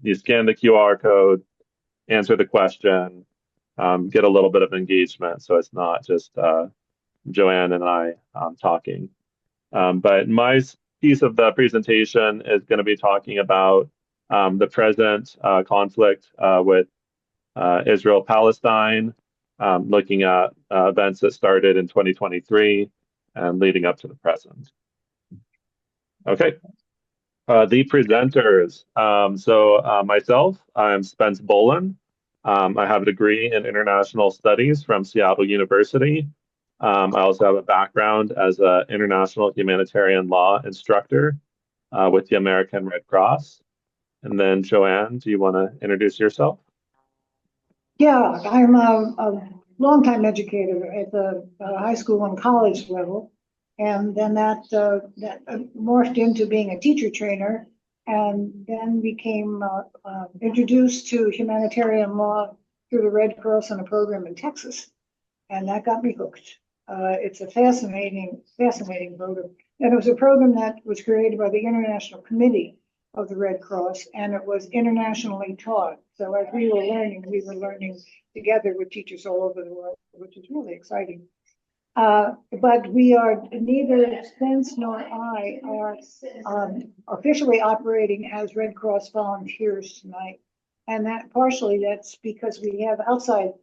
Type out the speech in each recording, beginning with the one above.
you scan the QR code, answer the question, get a little bit of engagement, so it's not just Joanne and I talking. But my piece of the presentation is going to be talking about the present conflict with Israel-Palestine, looking at events that started in 2023 and leading up to the present. Okay. The presenters. Myself, I'm Spence Bolin. I have a degree in international studies from Seattle University. I also have a background as an international humanitarian law instructor with the American Red Cross. And then Joanne, do you want to introduce yourself? Yeah, I'm a longtime educator at the high school and college level. And then that morphed into being a teacher trainer, and then became introduced to humanitarian law through the Red Cross on a program in Texas. And that got me hooked. It's a fascinating program. And it was a program that was created by the International Committee of the Red Cross, and it was internationally taught. So as we were learning together with teachers all over the world, which is really exciting. But we are, neither Spence nor I are officially operating as Red Cross volunteers tonight. And that partially that's because we have outside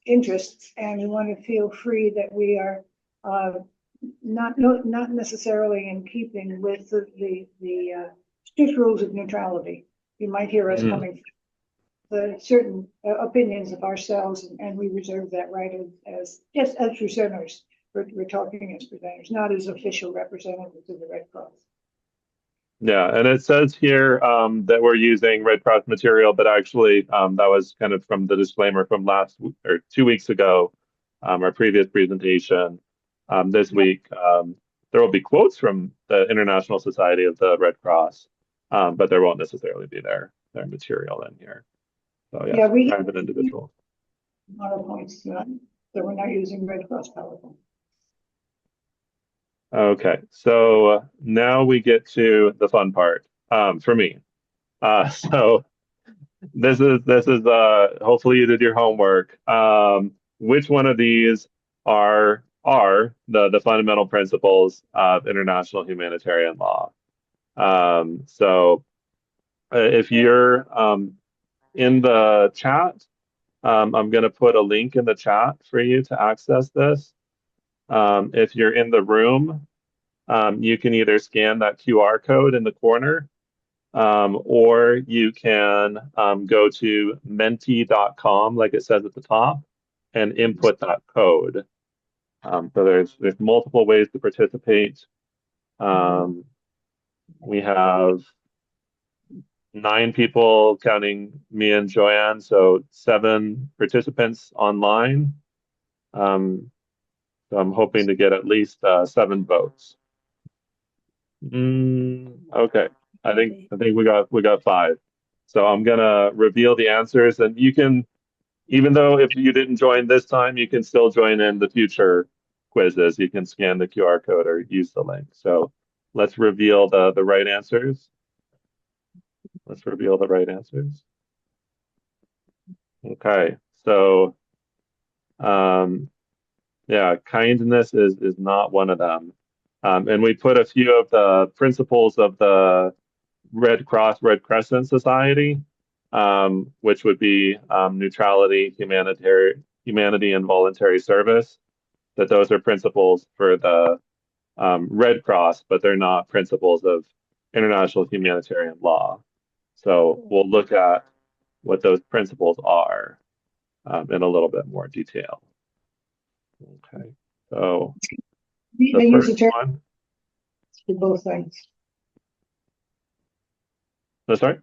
interests, and we want to feel free that we are not necessarily in keeping with the strict rules of neutrality. You might hear us coming from certain opinions of ourselves, and we reserve that right as presenters. We're talking as presenters, not as official representatives of the Red Cross. Yeah, and it says here that we're using Red Cross material, but actually that was kind of from the disclaimer from last or 2 weeks ago, our previous presentation. This week, there will be quotes from the International Society of the Red Cross, but there won't necessarily be their material in here. So yeah, we kind of an individual. A lot of points that we're not using Red Cross PowerPoint. Okay, so now we get to the fun part for me. So this is hopefully you did your homework. Which one of these are the fundamental principles of international humanitarian law? So if you're in the chat, I'm going to put a link in the chat for you to access this. If you're in the room, you can either scan that QR code in the corner, or you can go to menti.com, like it says at the top, and input that code. So there's multiple ways to participate. We have 9 people, counting me and Joanne, so 7 participants online. So I'm hoping to get at least 7 votes. Okay, I think we got 5. So I'm gonna reveal the answers, and you can, even though if you didn't join this time, you can still join in the future quizzes. You can scan the QR code or use the link. So let's reveal the right answers. Let's reveal the right answers. Okay, so yeah, kindness is not one of them. And we put a few of the principles of the Red Cross, Red Crescent Society, which would be neutrality, humanity, and voluntary service. That those are principles for the Red Cross, but they're not principles of international humanitarian law. So we'll look at what those principles are in a little bit more detail. Okay, so they use the term for both things. No, sorry.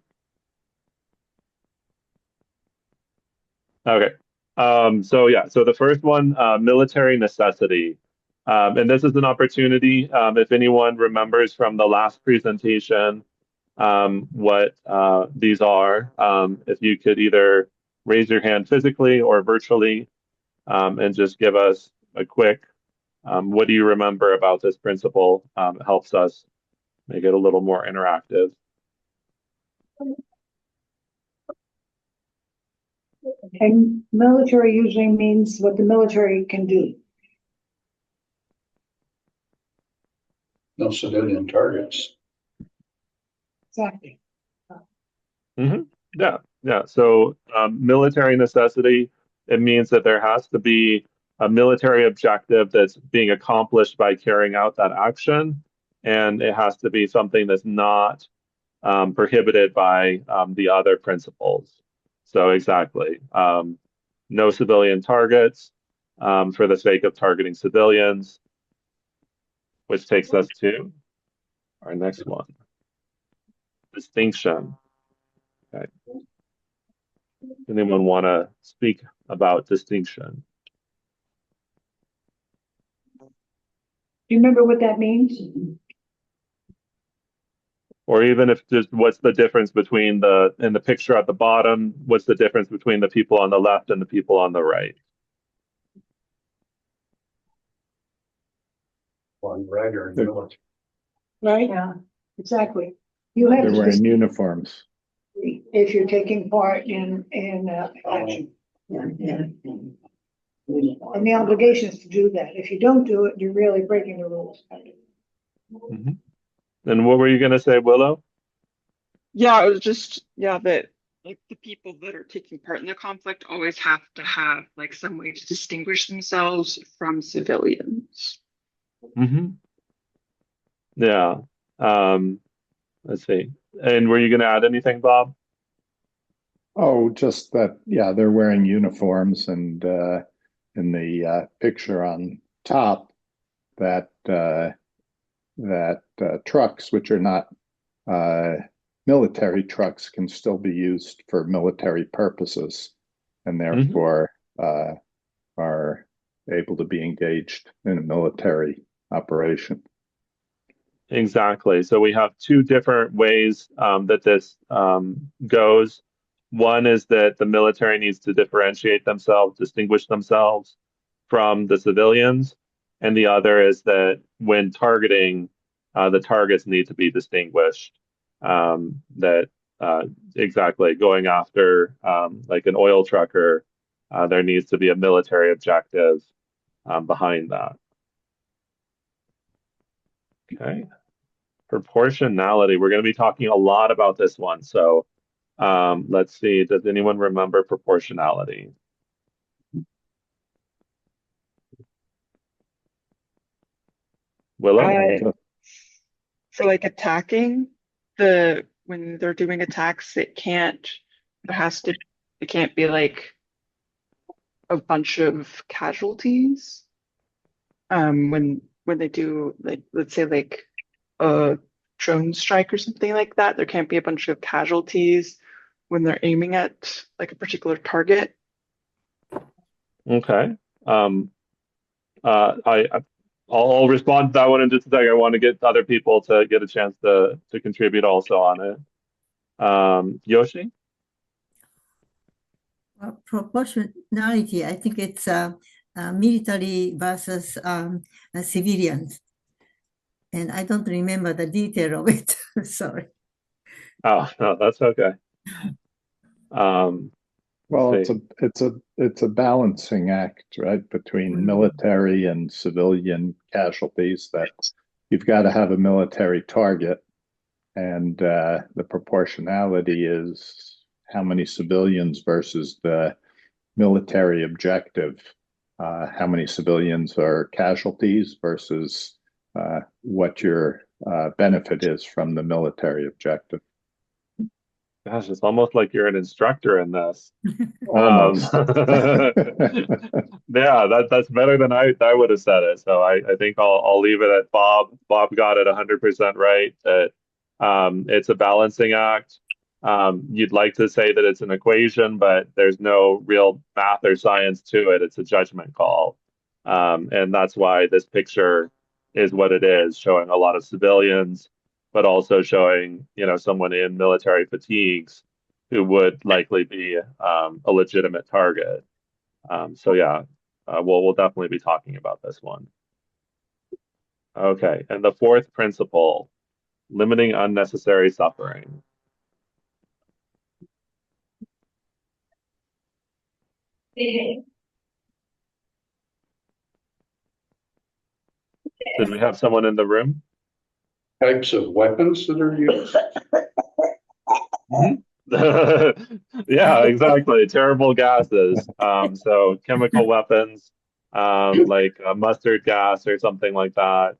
Okay. So yeah, so the first one, military necessity. And this is an opportunity, if anyone remembers from the last presentation, what these are, if you could either raise your hand physically or virtually, and just give us a quick, what do you remember about this principle? It helps us make it a little more interactive. And military usually means what the military can do. No civilian targets. Exactly. Mm-hmm. Yeah, yeah. So military necessity, it means that there has to be a military objective that's being accomplished by carrying out that action, and it has to be something that's not prohibited by the other principles. So exactly, no civilian targets for the sake of targeting civilians, which takes us to our next one, distinction. Okay. Anyone want to speak about distinction? Do you remember what that means? Or even if just what's the difference between in the picture at the bottom, what's the difference between the people on the left and the people on the right? One writer in the military. Right? Yeah, exactly. You have They're to wearing distinguish uniforms. if you're taking part in action. And the obligation is to do that. If you don't do it, you're really breaking the rules. Mm-hmm. And what were you going to say, Willow? Yeah, it was just, yeah, that like the people that are taking part in the conflict always have to have like some way to distinguish themselves from civilians. Mm-hmm. Yeah. Let's see. And were you going to add anything, Bob? Oh, just that, yeah, they're wearing uniforms, and in the picture on top, that trucks, which are not military trucks, can still be used for military purposes, and therefore are able to be engaged in a military operation. Exactly. So we have two different ways that this goes. One is that the military needs to differentiate themselves, distinguish themselves from the civilians. And the other is that when targeting, the targets need to be distinguished. That exactly going after like an oil trucker, there needs to be a military objective behind that. Okay. Proportionality. We're going to be talking a lot about this one. So let's see. Does anyone remember proportionality? Willow? For like attacking, when they're doing attacks, it can't be like a bunch of casualties. When they do, like, let's say like a drone strike or something like that, there can't be a bunch of casualties when they're aiming at like a particular target. Okay. I'll respond to that one in just a second. I want to get other people to get a chance to contribute also on it. Yoshi? Proportionality, I think it's military versus civilians. And I don't remember the detail of it. Sorry. Oh, no, that's okay. Well, it's a balancing act, right, between military and civilian casualties. That you've got to have a military target, and the proportionality is how many civilians versus the military objective. How many civilians are casualties versus what your benefit is from the military objective. Gosh, it's almost like you're an instructor in this. Almost. Yeah, that's better than I would have said it. So I think I'll leave it at Bob. Bob got it 100% right. That it's a balancing act. You'd like to say that it's an equation, but there's no real math or science to it. It's a judgment call. And that's why this picture is what it is, showing a lot of civilians, but also showing, someone in military fatigues who would likely be a legitimate target. So yeah, we'll definitely be talking about this one. Okay, and the fourth principle, limiting unnecessary suffering. Did we have someone in the room? Types of weapons that are used. Yeah, exactly. Terrible gases. So chemical weapons, like mustard gas or something like that,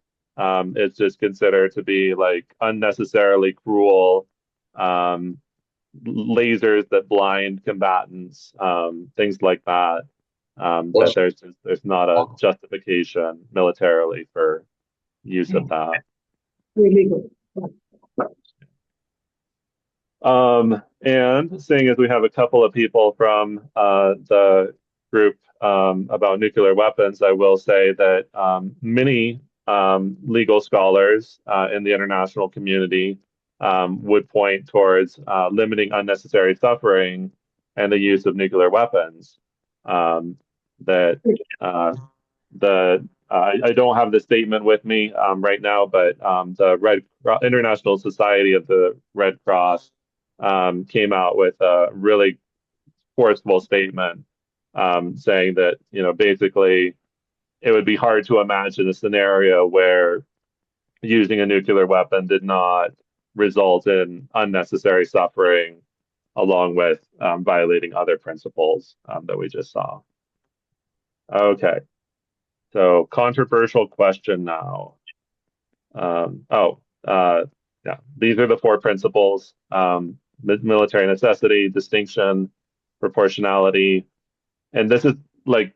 it's just considered to be like unnecessarily cruel. Um, Lasers that blind combatants, things like that. That there's not a justification militarily for use of that. Illegal. And seeing as we have a couple of people from the group about nuclear weapons, I will say that many legal scholars in the international community would point towards limiting unnecessary suffering and the use of nuclear weapons. That I don't have the statement with me right now, but the International Society of the Red Cross came out with a really forceful statement saying that, basically it would be hard to imagine a scenario where using a nuclear weapon did not result in unnecessary suffering along with violating other principles that we just saw. Okay, so controversial question now. Yeah, these are the four principles: military necessity, distinction, proportionality, and this is like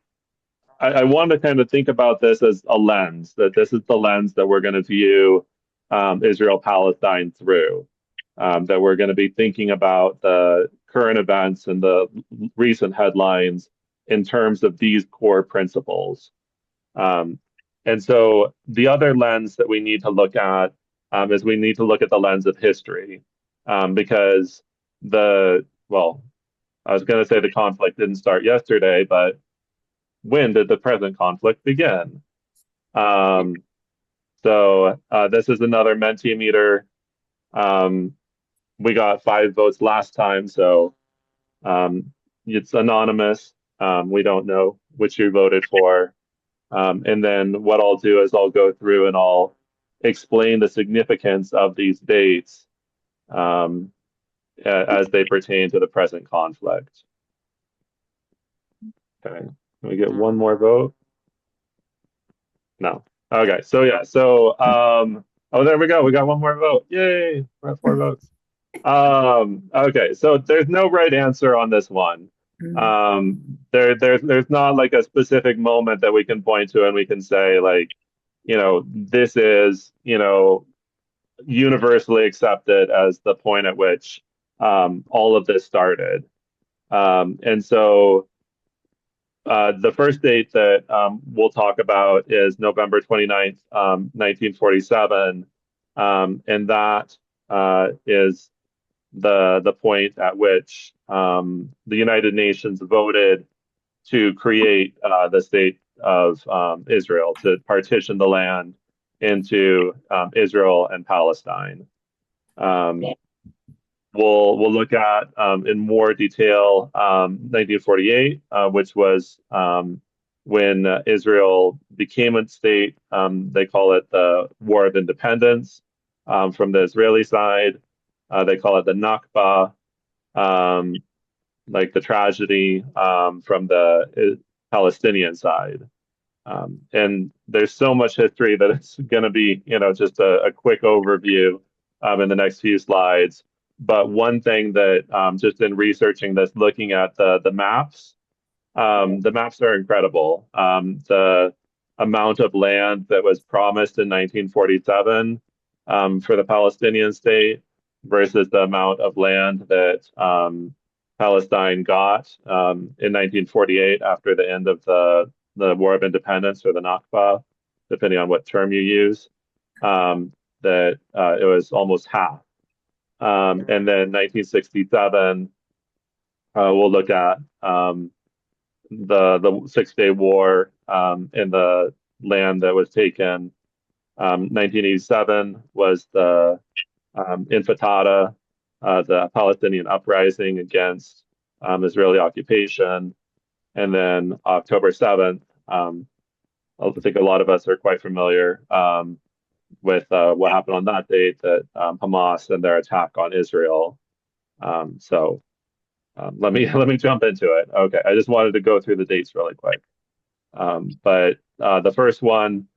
I want to kind of think about this as a lens. That this is the lens that we're going to view Israel-Palestine through. That we're going to be thinking about the current events and the recent headlines in terms of these core principles. And so the other lens that we need to look at is we need to look at the lens of history, because I was going to say the conflict didn't start yesterday, but when did the present conflict begin? So this is another Mentimeter. We got 5 votes last time, so it's anonymous. We don't know which you voted for. And then what I'll do is I'll go through and I'll explain the significance of these dates as they pertain to the present conflict. Okay, can we get one more vote? No. Okay, so yeah, so oh, there we go. We got one more vote. Yay, we're at 4 votes. Okay, so there's no right answer on this one. There's not like a specific moment that we can point to and we can say like, this is, universally accepted as the point at which all of this started. And so the first date that we'll talk about is November 29th, 1947. And that is the point at which the United Nations voted to create the state of Israel, to partition the land into Israel and Palestine. We'll look at in more detail 1948, which was when Israel became a state. They call it the War of Independence from the Israeli side. They call it the Nakba, like the tragedy from the Palestinian side. And there's so much history that it's going to be, just a quick overview in the next few slides. But one thing that just in researching this, looking at the maps are incredible. The amount of land that was promised in 1947 for the Palestinian state versus the amount of land that Palestine got in 1948 after the end of the War of Independence or the Nakba, depending on what term you use, that it was almost half. And then 1967, we'll look at the 6-Day War in the land that was taken. 1987 was the Intifada, the Palestinian uprising against Israeli occupation. And then October 7th, I think a lot of us are quite familiar with what happened on that date, that Hamas and their attack on Israel. So let me jump into it. Okay, I just wanted to go through the dates really quick. But the first one,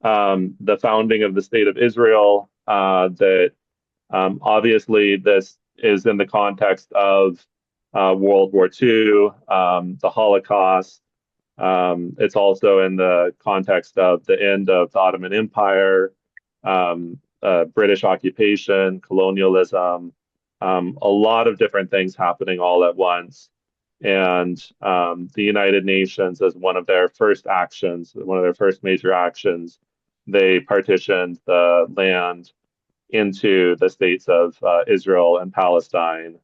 the founding of the state of Israel, that obviously this is in the context of World War II, the Holocaust. It's also in the context of the end of the Ottoman Empire, British occupation, colonialism, a lot of different things happening all at once. And the United Nations, as one of their first actions, one of their first major actions, they partitioned the land into the states of Israel and Palestine.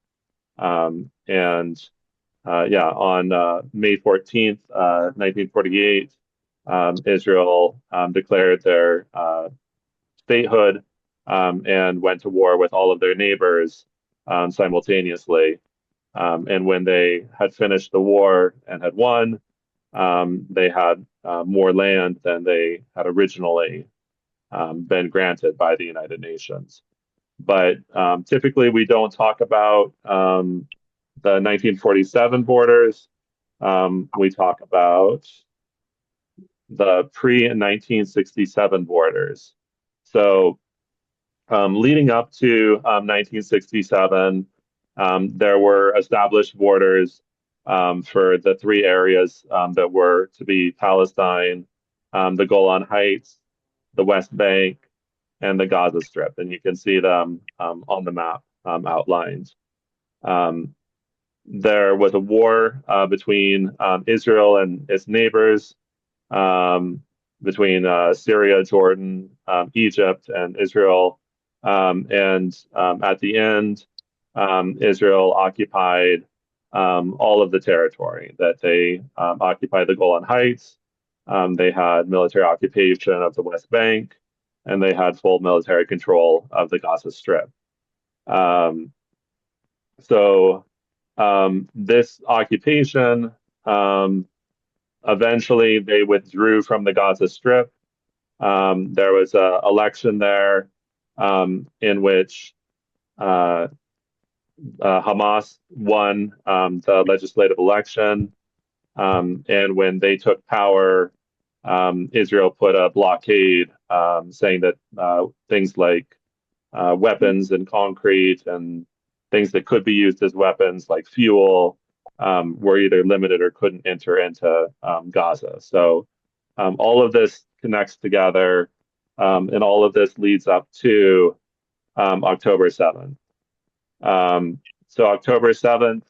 And yeah, on May 14th, 1948, Israel declared their statehood and went to war with all of their neighbors simultaneously. And when they had finished the war and had won, they had more land than they had originally been granted by the United Nations. But typically, we don't talk about the 1947 borders. We talk about the pre-1967 borders. So leading up to 1967, there were established borders for the three areas that were to be Palestine, the Golan Heights, the West Bank, and the Gaza Strip. And you can see them on the map outlined. There was a war between Israel and its neighbors, between Syria, Jordan, Egypt, and Israel. And at the end, Israel occupied all of the territory, that they occupied the Golan Heights. They had military occupation of the West Bank, and they had full military control of the Gaza Strip. So this occupation, eventually they withdrew from the Gaza Strip. There was an election there in which Hamas won the legislative election. And when they took power, Israel put a blockade saying that things like weapons and concrete and things that could be used as weapons like fuel were either limited or couldn't enter into Gaza. So all of this connects together, and all of this leads up to October 7th. So October 7th,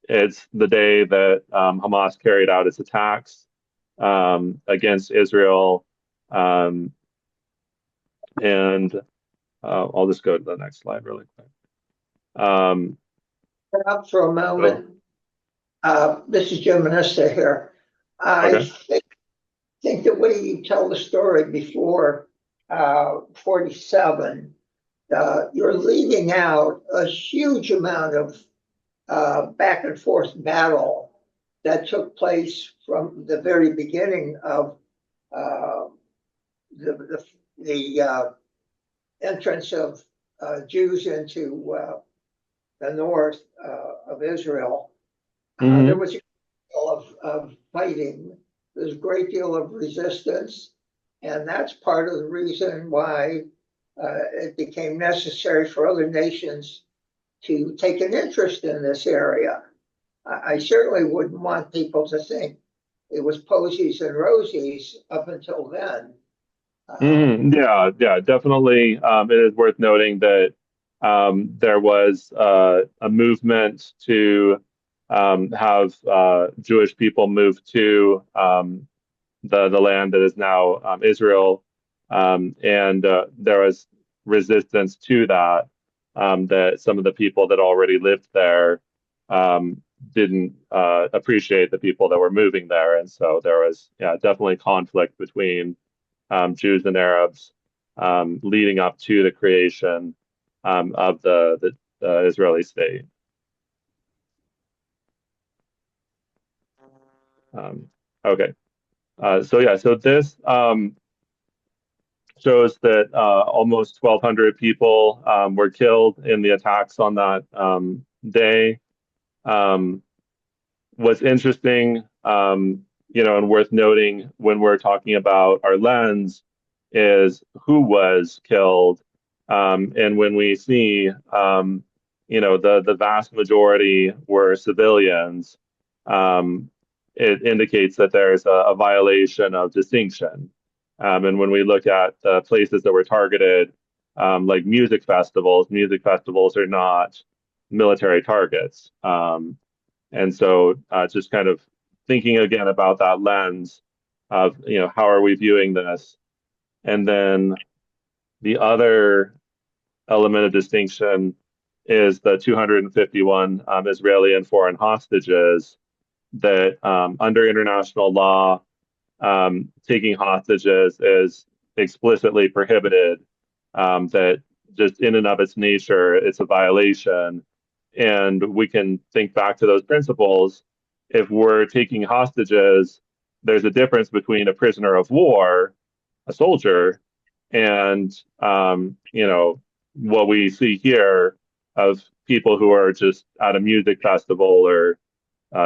it's the day that Hamas carried out its attacks against Israel. And I'll just go to the next slide really quick. Up for a moment. This is Jim Manista here. I think the way you tell the story before 47, you're leaving out a huge amount of back and forth battle that took place from the very beginning of the entrance of Jews into the north of Israel. There was a great deal of fighting. There's a great deal of resistance, and that's part of the reason why it became necessary for other nations to take an interest in this area. I certainly wouldn't want people to think it was posies and rosies up until then. Yeah, definitely. It is worth noting that there was a movement to have Jewish people move to the land that is now Israel, and there was resistance to that. That some of the people that already lived there didn't appreciate the people that were moving there, and so there was definitely conflict between Jews and Arabs leading up to the creation of the Israeli state. Okay. So this shows that almost 1,200 people were killed in the attacks on that day. What's interesting, and worth noting when we're talking about our lens is who was killed. And when we see, the vast majority were civilians, it indicates that there's a violation of distinction. And when we look at the places that were targeted, like music festivals are not military targets. And so just kind of thinking again about that lens of, how are we viewing this? And then the other element of distinction is the 251 Israeli and foreign hostages that under international law, taking hostages is explicitly prohibited, that just in and of its nature, it's a violation. And we can think back to those principles. If we're taking hostages, there's a difference between a prisoner of war, a soldier, and what we see here of people who are just at a music festival or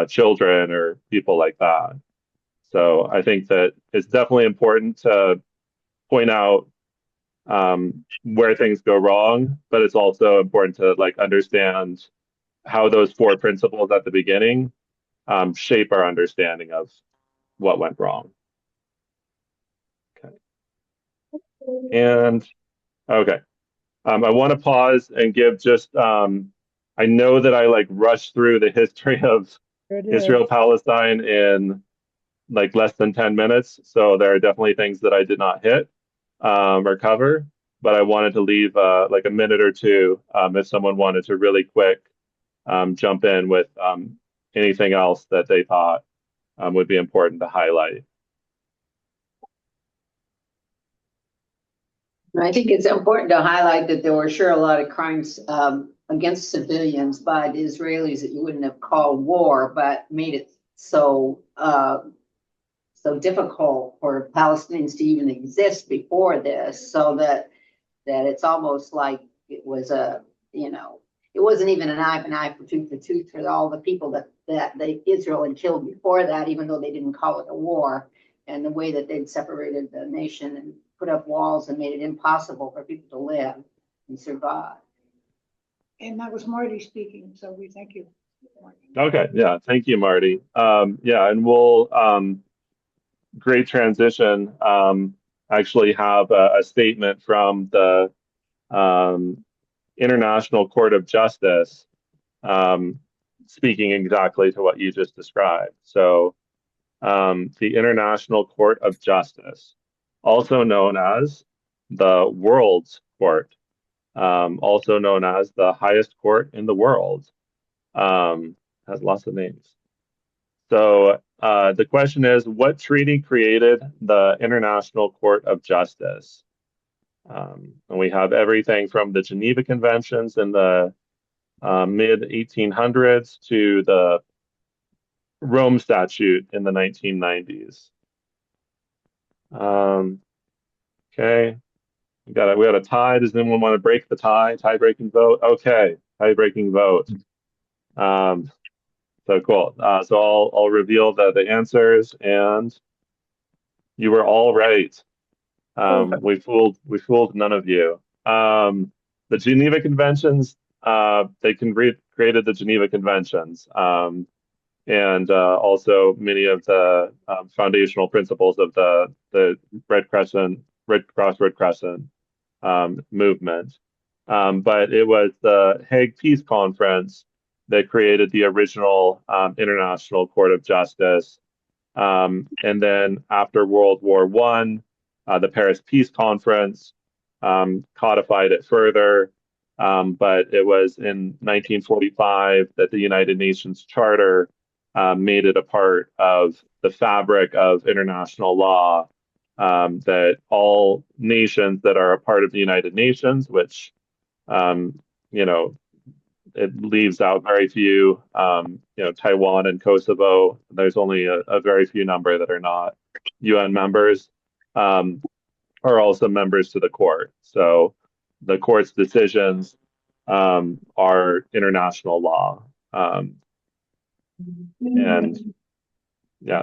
children or people like that. So I think that it's definitely important to point out where things go wrong, but it's also important to understand how those four principles at the beginning shape our understanding of what went wrong. Okay. And okay, I want to pause and give just I know that I rushed through the history of Israel-Palestine in less than 10 minutes, so there are definitely things that I did not hit or cover, but I wanted to leave a minute or two if someone wanted to really quick jump in with anything else that they thought would be important to highlight. I think it's important to highlight that there were sure a lot of crimes against civilians by the Israelis that you wouldn't have called war, but made it so difficult for Palestinians to even exist before this, so that it's almost like it was it wasn't even an eye for an eye for tooth for all the people that Israel had killed before that, even though they didn't call it a war, and the way that they'd separated the nation and put up walls and made it impossible for people to live and survive. And that was Marty speaking, so we thank you. Okay, yeah, thank you, Marty. Yeah, and we'll great transition. Actually have a statement from the International Court of Justice speaking exactly to what you just described. So the International Court of Justice, also known as the World's Court, also known as the highest court in the world, has lots of names. So the question is, what treaty created the International Court of Justice? And we have everything from the Geneva Conventions in the mid 1800s to the Rome Statute in the 1990s. Okay, we got a tie. Does anyone want to break the tie? Tie-breaking vote. Okay, tie-breaking vote. So cool. So I'll reveal the answers, and you were all right. We fooled none of you. The Geneva Conventions, they created the Geneva Conventions, and also many of the foundational principles of the Red Cross Red Crescent movement. But it was the Hague Peace Conference that created the original International Court of Justice. And then after World War I, the Paris Peace Conference codified it further. But it was in 1945 that the United Nations Charter made it a part of the fabric of international law, that all nations that are a part of the United Nations, which, it leaves out very few, Taiwan and Kosovo. There's only a very few number that are not UN members, are also members to the court. So the court's decisions are international law, and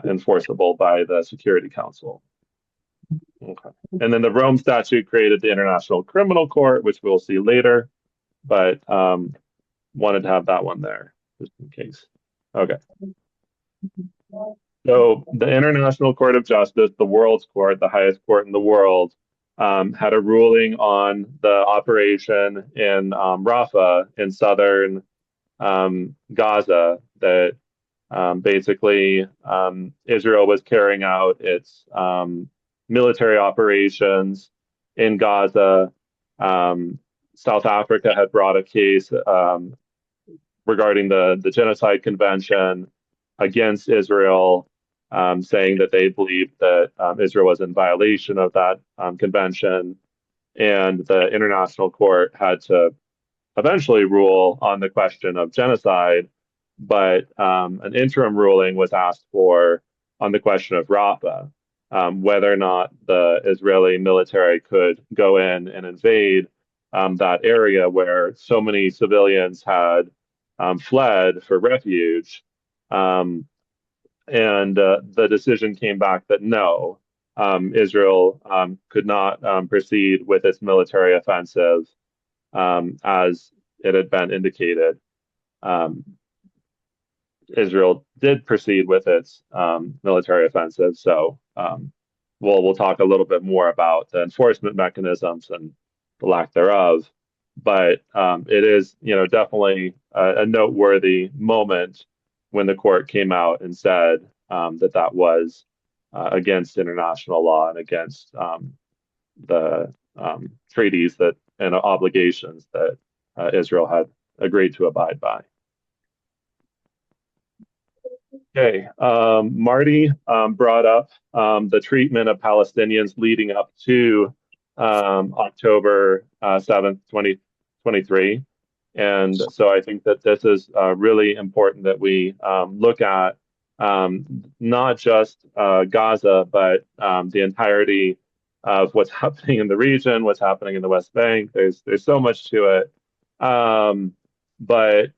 enforceable by the Security Council. Okay. And then the Rome Statute created the International Criminal Court, which we'll see later, but wanted to have that one there just in case. Okay. So the International Court of Justice, the world's court, the highest court in the world, had a ruling on the operation in Rafah in southern Gaza that basically Israel was carrying out its military operations in Gaza. South Africa had brought a case regarding the Genocide Convention against Israel, saying that they believed that Israel was in violation of that convention. And the International Court had to eventually rule on the question of genocide, but an interim ruling was asked for on the question of Rafah, whether or not the Israeli military could go in and invade that area where so many civilians had fled for refuge. And the decision came back that no, Israel could not proceed with its military offensive as it had been indicated. Israel did proceed with its military offensive, so we'll talk a little bit more about the enforcement mechanisms and the lack thereof. But it is, definitely a noteworthy moment when the court came out and said that was against international law and against the treaties that and obligations that Israel had agreed to abide by. Okay, Marty brought up the treatment of Palestinians leading up to October 7th, 2023. And so I think that this is really important that we look at not just Gaza, but the entirety of what's happening in the region, what's happening in the West Bank. There's so much to it. But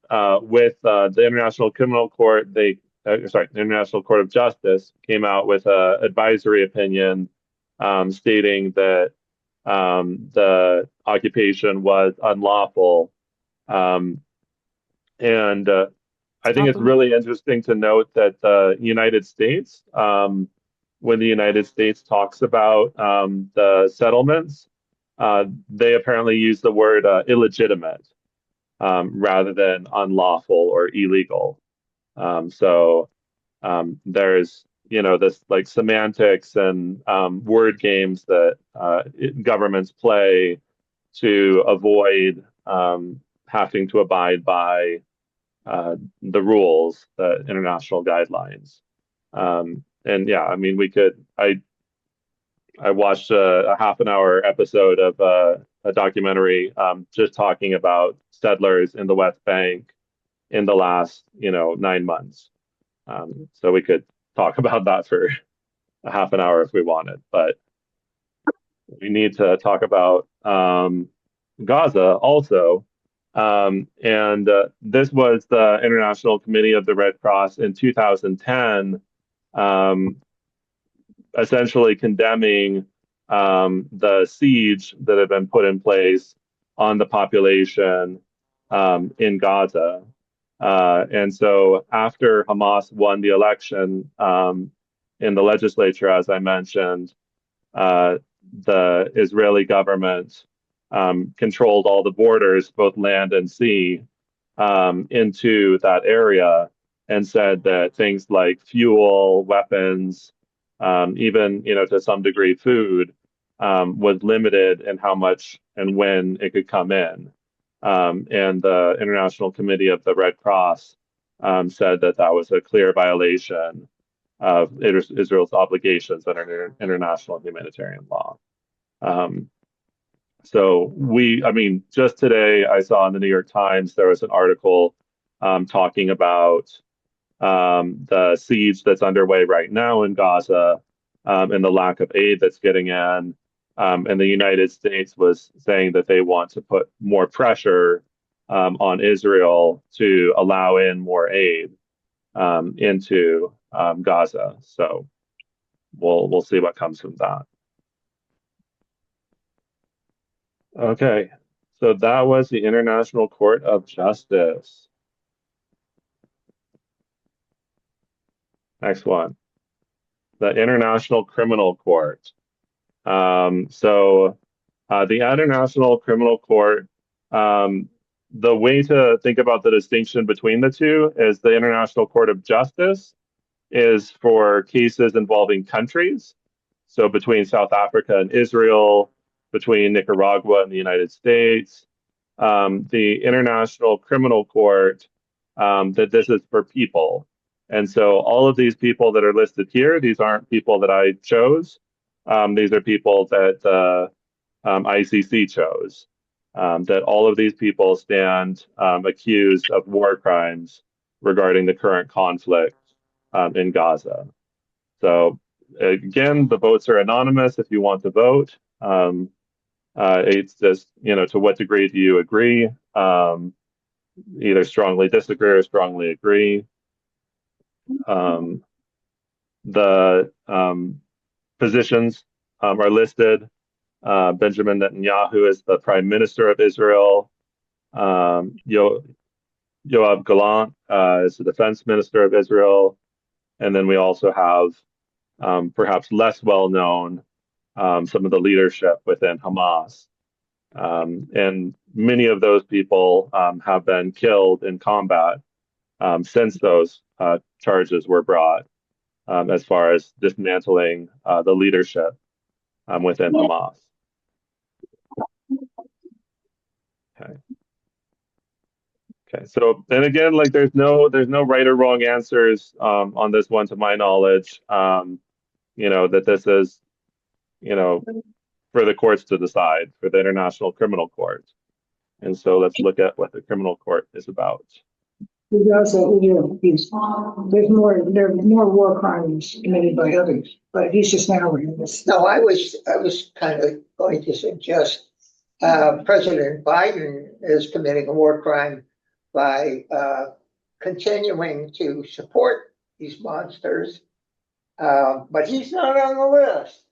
with the International Criminal Court, the International Court of Justice came out with an advisory opinion stating that the occupation was unlawful. And I think it's really interesting to note that the United States, when the United States talks about the settlements, they apparently use the word illegitimate rather than unlawful or illegal. So there's, this like semantics and word games that governments play to avoid having to abide by the rules, the international guidelines. And yeah, I mean, I watched a half an hour episode of a documentary just talking about settlers in the West Bank in the last, 9 months. So we could talk about that for a half an hour if we wanted, but we need to talk about Gaza also. And this was the International Committee of the Red Cross in 2010, essentially condemning the siege that had been put in place on the population in Gaza. And so after Hamas won the election in the legislature, as I mentioned, the Israeli government controlled all the borders, both land and sea, into that area, and said that things like fuel, weapons, even to some degree food, was limited in how much and when it could come in. And the International Committee of the Red Cross said that was a clear violation of Israel's obligations under international humanitarian law. So I mean, just today I saw in the New York Times there was an article talking about the siege that's underway right now in Gaza, and the lack of aid that's getting in. And the United States was saying that they want to put more pressure on Israel to allow in more aid into Gaza. So we'll see what comes from that. Okay, so that was the International Court of Justice. Next one, the International Criminal Court. The International Criminal Court, the way to think about the distinction between the two is the International Court of Justice is for cases involving countries. So between South Africa and Israel, between Nicaragua and the United States. The International Criminal Court, that this is for people. And so all of these people that are listed here, these aren't people that I chose. These are people that ICC chose. That all of these people stand accused of war crimes regarding the current conflict in Gaza. So again, the votes are anonymous if you want to vote. It's just, to what degree do you agree? Either strongly disagree or strongly agree. The positions are listed. Benjamin Netanyahu is the Prime Minister of Israel. Yoav Gallant is the Defense Minister of Israel. And then we also have, perhaps less well known, some of the leadership within Hamas. And many of those people have been killed in combat since those charges were brought, as far as dismantling the leadership within Hamas. Okay. Okay. So, and again, like there's no right or wrong answers on this one, to my knowledge. That this is, for the courts to decide, for the International Criminal Court. And so let's look at what the criminal court is about. There's also, there are more war crimes committed by others, but he's just narrowing this. No, I was kind of going to suggest President Biden is committing a war crime by continuing to support these monsters, but he's not on the list.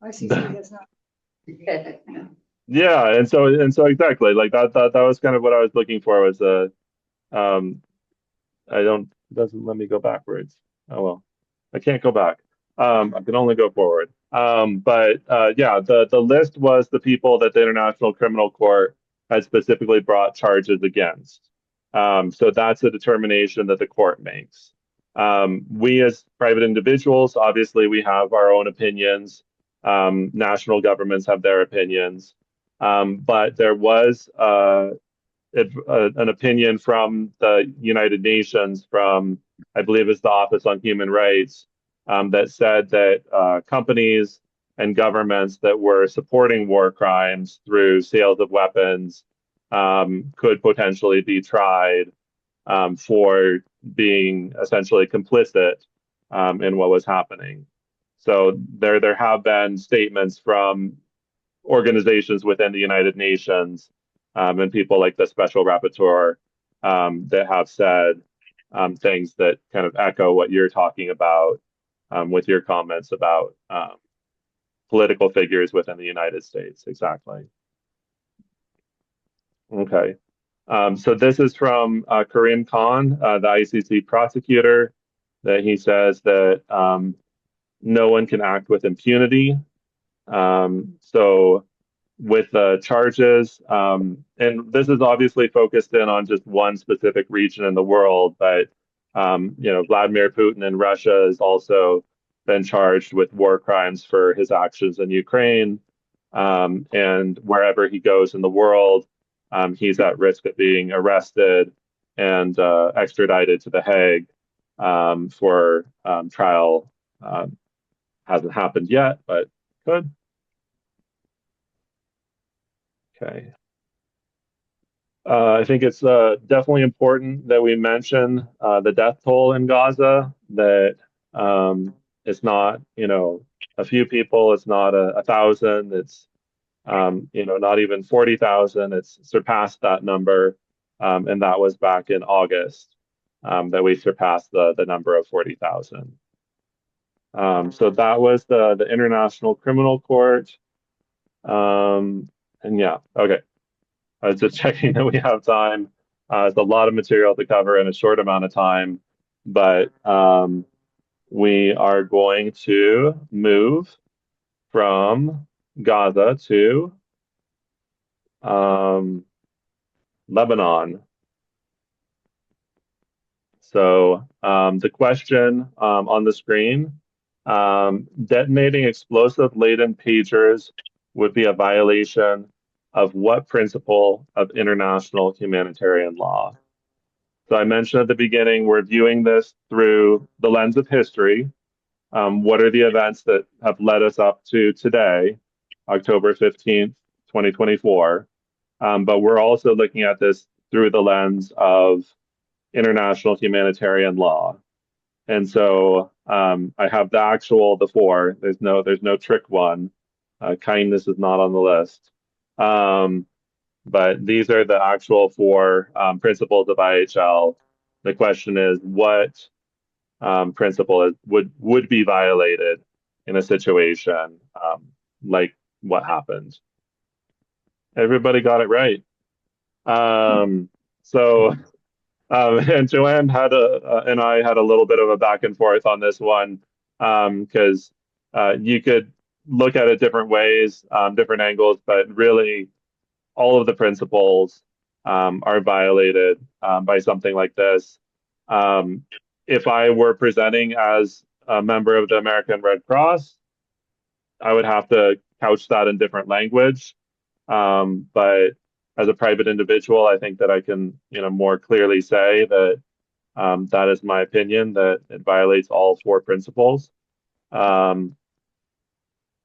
ICC has not. Yeah, and so exactly, like that was kind of what I was looking for, was it doesn't let me go backwards. Oh well, I can't go back. I can only go forward. But yeah, the list was the people that the International Criminal Court had specifically brought charges against. So that's a determination that the court makes. We as private individuals, obviously, we have our own opinions. National governments have their opinions. But there was an opinion from the United Nations, from, I believe it's the Office on Human Rights, that said that companies and governments that were supporting war crimes through sales of weapons could potentially be tried for being essentially complicit in what was happening. So there have been statements from organizations within the United Nations and people like the Special Rapporteur that have said things that kind of echo what you're talking about with your comments about political figures within the United States. Exactly. Okay. So this is from Karim Khan, the ICC prosecutor, that he says that no one can act with impunity. So with the charges, and this is obviously focused in on just one specific region in the world, but Vladimir Putin in Russia has also been charged with war crimes for his actions in Ukraine, and wherever he goes in the world, he's at risk of being arrested and extradited to The Hague for trial. Hasn't happened yet, but could. Okay. I think it's definitely important that we mention the death toll in Gaza, that it's not, a few people, it's not a thousand, it's, not even 40,000, it's surpassed that number. And that was back in August that we surpassed the number of 40,000. So that was the International Criminal Court. And yeah, okay. I was just checking that we have time. It's a lot of material to cover in a short amount of time, but we are going to move from Gaza to Lebanon. So the question on the screen, detonating explosive-laden pagers would be a violation of what principle of international humanitarian law? So I mentioned at the beginning, we're viewing this through the lens of history. What are the events that have led us up to today, October 15th, 2024? But we're also looking at this through the lens of international humanitarian law. And so I have the four. There's no trick one. Kindness is not on the list. But these are the actual four principles of IHL. The question is, what principle would be violated in a situation like what happened? Everybody got it right. And Joanne and I had a little bit of a back and forth on this one because you could look at it different ways, different angles, but really all of the principles are violated by something like this. If I were presenting as a member of the American Red Cross, I would have to couch that in different language. But as a private individual, I think that I can, more clearly say that that is my opinion, that it violates all four principles.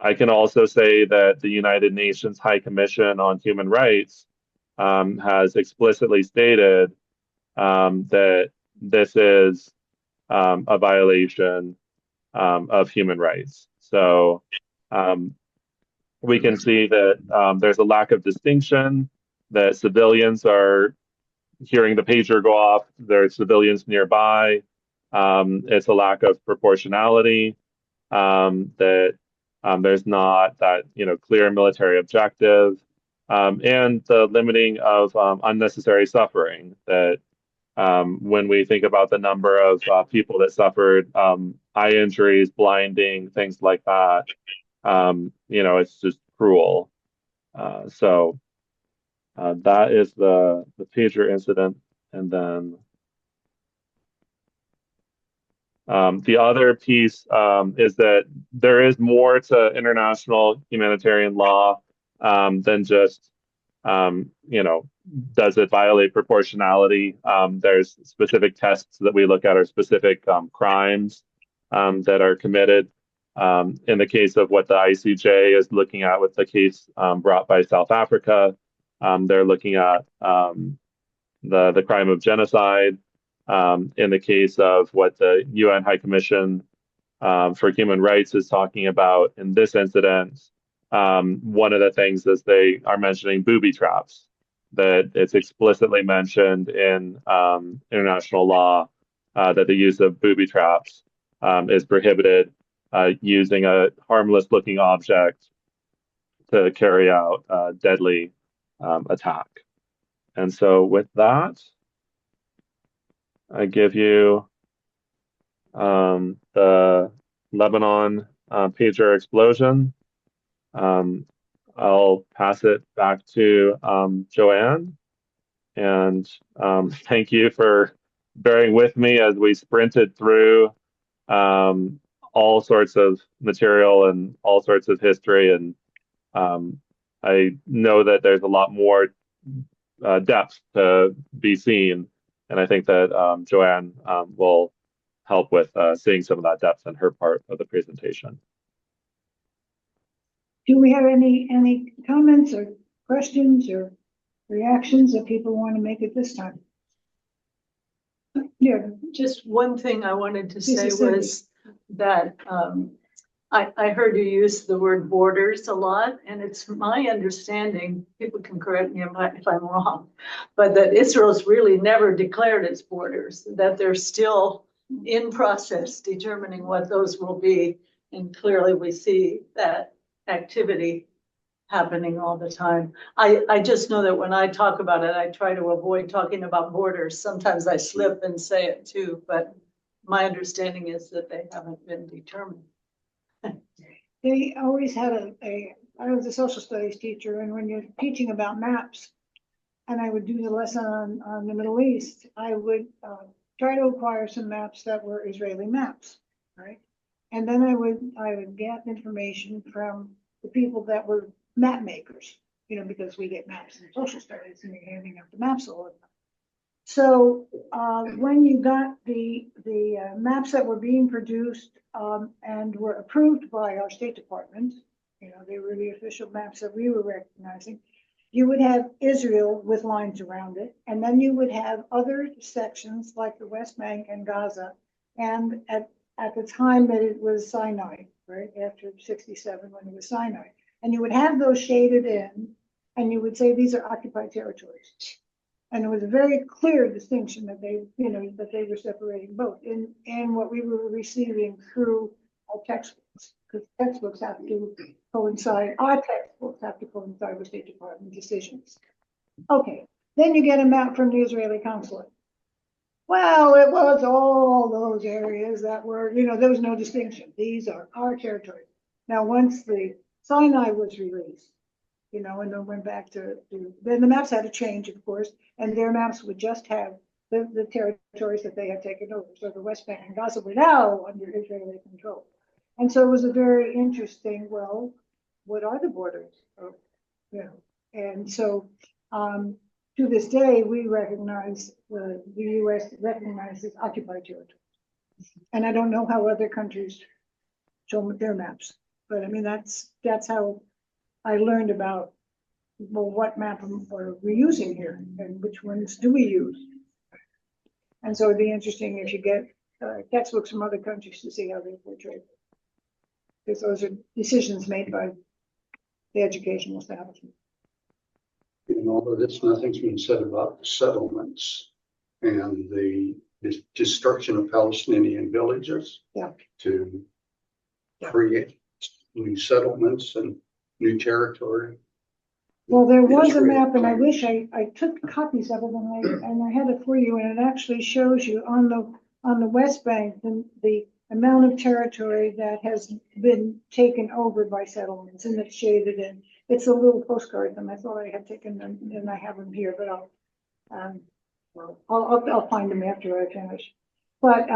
I can also say that the United Nations High Commission on Human Rights has explicitly stated that this is a violation of human rights. So we can see that there's a lack of distinction, that civilians are hearing the pager go off, there's civilians nearby. It's a lack of proportionality, that there's not that clear military objective, and the limiting of unnecessary suffering. That when we think about the number of people that suffered eye injuries, blinding, things like that, it's just cruel. So that is the pager incident, and then the other piece is that there is more to international humanitarian law than just, does it violate proportionality? There's specific tests that we look at, or specific crimes that are committed. In the case of what the ICJ is looking at with the case brought by South Africa, they're looking at the crime of genocide. In the case of what the UN High Commission for Human Rights is talking about in this incident, one of the things is they are mentioning booby traps, that it's explicitly mentioned in international law that the use of booby traps is prohibited, using a harmless looking object to carry out a deadly attack. And so with that, I give you the Lebanon pager explosion. I'll pass it back to Joanne. And thank you for bearing with me as we sprinted through all sorts of material and all sorts of history. And I know that there's a lot more depth to be seen. And I think that Joanne will help with seeing some of that depth in her part of the presentation. Do we have any comments or questions or reactions that people want to make at this time? Yeah, Just one thing I wanted to say This is Cindy. was that I heard you use the word borders a lot, and it's my understanding, people can correct me if I'm wrong, but that Israel's really never declared its borders, that they're still in process determining what those will be. And clearly we see that activity happening all the time. I just know that when I talk about it, I try to avoid talking about borders. Sometimes I slip and say it too, but my understanding is that they haven't been determined. They always had I was a social studies teacher, and when you're teaching about maps, and I would do the lesson on the Middle East, I would try to acquire some maps that were Israeli maps, right? And then I would get information from the people that were map makers, because we get maps in social studies and you're handing out the maps all the time. So when you got the maps that were being produced and were approved by our State Department, they were the official maps that we were recognizing, you would have Israel with lines around it, and then you would have other sections like the West Bank and Gaza, and at the time that it was Sinai, right, after 67 when it was Sinai. And you would have those shaded in, and you would say these are occupied territories. And it was a very clear distinction that they were separating both in what we were receiving through our textbooks, because textbooks have to coincide, our textbooks have to coincide with State Department decisions. Okay, then you get a map from the Israeli consulate. Well, it was all those areas that were, there was no distinction. These are our territories. Now, once the Sinai was released, and then went back to then the maps had to change, of course, and their maps would just have the territories that they had taken over. So the West Bank and Gaza were now under Israeli control. And so it was a very interesting, well, what are the borders? And so to this day, we recognize, the US recognizes occupied territories. And I don't know how other countries show their maps, but I mean, that's how I learned about, well, what map are we using here and which ones do we use? And so it'd be interesting if you get textbooks from other countries to see how they portray it. Because those are decisions made by the educational establishment. In all of this, nothing's been said about the settlements and the destruction of Palestinian villages. Yeah. To create new settlements and new territory. Well, there was a map, and I wish I took copies of it and I had it for you, and it actually shows you on the West Bank the amount of territory that has been taken over by settlements, and it's shaded in. It's a little postcard, and I thought I had taken them, and I have them here, but I'll find them after I finish. But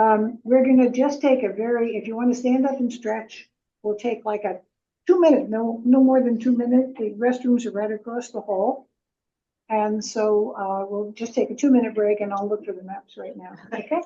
we're gonna just take if you want to stand up and stretch, we'll take like a 2 minute, no more than 2 minutes. The restrooms are right across the hall. And so we'll just take a 2 minute break, and I'll look for the maps right now. Okay.